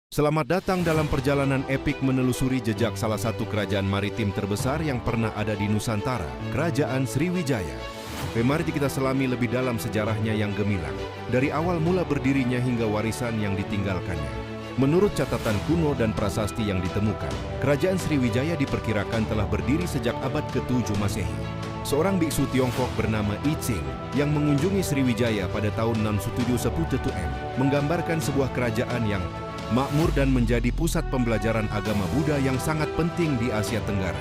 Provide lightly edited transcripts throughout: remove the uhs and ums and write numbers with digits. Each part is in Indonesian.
Selamat datang dalam perjalanan epik menelusuri jejak salah satu kerajaan maritim terbesar yang pernah ada di Nusantara, Kerajaan Sriwijaya. Mari kita selami lebih dalam sejarahnya yang gemilang, dari awal mula berdirinya hingga warisan yang ditinggalkannya. Menurut catatan kuno dan prasasti yang ditemukan, Kerajaan Sriwijaya diperkirakan telah berdiri sejak abad ke-7 Masehi. Seorang biksu Tiongkok bernama I Ching yang mengunjungi Sriwijaya pada tahun 671 TM menggambarkan sebuah kerajaan yang makmur dan menjadi pusat pembelajaran agama Buddha yang sangat penting di Asia Tenggara.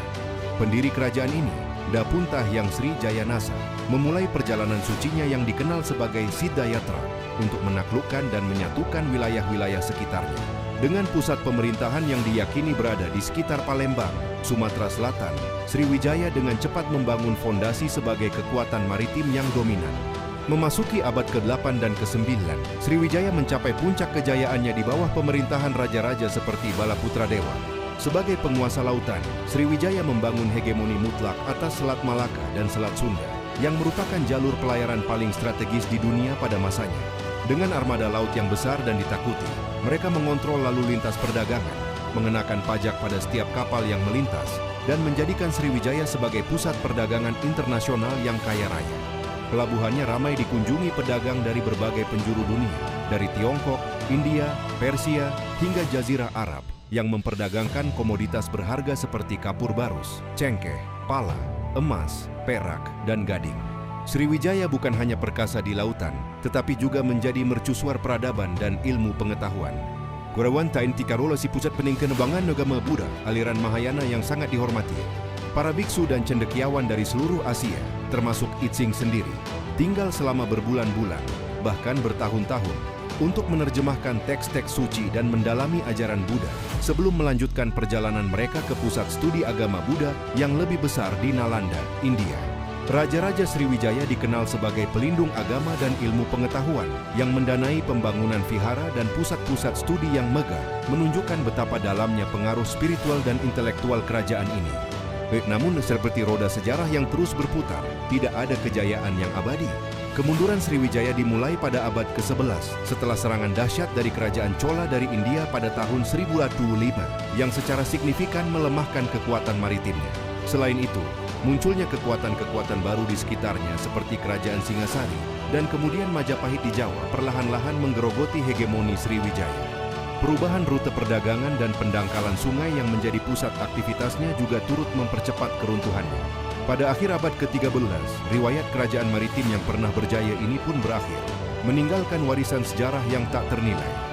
Pendiri kerajaan ini, Dapuntah Hyang Sri Jayanasa, memulai perjalanan sucinya yang dikenal sebagai Siddhayatra untuk menaklukkan dan menyatukan wilayah-wilayah sekitarnya. Dengan pusat pemerintahan yang diyakini berada di sekitar Palembang, Sumatera Selatan, Sriwijaya dengan cepat membangun fondasi sebagai kekuatan maritim yang dominan. Memasuki abad ke-8 dan ke-9, Sriwijaya mencapai puncak kejayaannya di bawah pemerintahan raja-raja seperti Balaputradewa. Sebagai penguasa lautan, Sriwijaya membangun hegemoni mutlak atas Selat Malaka dan Selat Sunda, yang merupakan jalur pelayaran paling strategis di dunia pada masanya. Dengan armada laut yang besar dan ditakuti, mereka mengontrol lalu lintas perdagangan, mengenakan pajak pada setiap kapal yang melintas, dan menjadikan Sriwijaya sebagai pusat perdagangan internasional yang kaya raya. Pelabuhannya ramai dikunjungi pedagang dari berbagai penjuru dunia, dari Tiongkok, India, Persia, hingga Jazirah Arab, yang memperdagangkan komoditas berharga seperti kapur barus, cengkeh, pala, emas, perak, dan gading. Sriwijaya bukan hanya perkasa di lautan, tetapi juga menjadi mercusuar peradaban dan ilmu pengetahuan. Gorawan Tain Tikarola si pusat peningkenebangan agama Buddha, aliran Mahayana yang sangat dihormati. Para biksu dan cendekiawan dari seluruh Asia, termasuk I Ching sendiri, tinggal selama berbulan-bulan, bahkan bertahun-tahun, untuk menerjemahkan teks-teks suci dan mendalami ajaran Buddha sebelum melanjutkan perjalanan mereka ke pusat studi agama Buddha yang lebih besar di Nalanda, India. Raja-raja Sriwijaya dikenal sebagai pelindung agama dan ilmu pengetahuan yang mendanai pembangunan vihara dan pusat-pusat studi yang megah, menunjukkan betapa dalamnya pengaruh spiritual dan intelektual kerajaan ini. Namun seperti roda sejarah yang terus berputar, tidak ada kejayaan yang abadi. Kemunduran Sriwijaya dimulai pada abad ke-11 setelah serangan dahsyat dari kerajaan Chola dari India pada tahun 1025 yang secara signifikan melemahkan kekuatan maritimnya. Selain itu, munculnya kekuatan-kekuatan baru di sekitarnya seperti kerajaan Singasari dan kemudian Majapahit di Jawa perlahan-lahan menggerogoti hegemoni Sriwijaya. Perubahan rute perdagangan dan pendangkalan sungai yang menjadi pusat aktivitasnya juga turut mempercepat keruntuhannya. Pada akhir abad ke-13, riwayat kerajaan maritim yang pernah berjaya ini pun berakhir, meninggalkan warisan sejarah yang tak ternilai.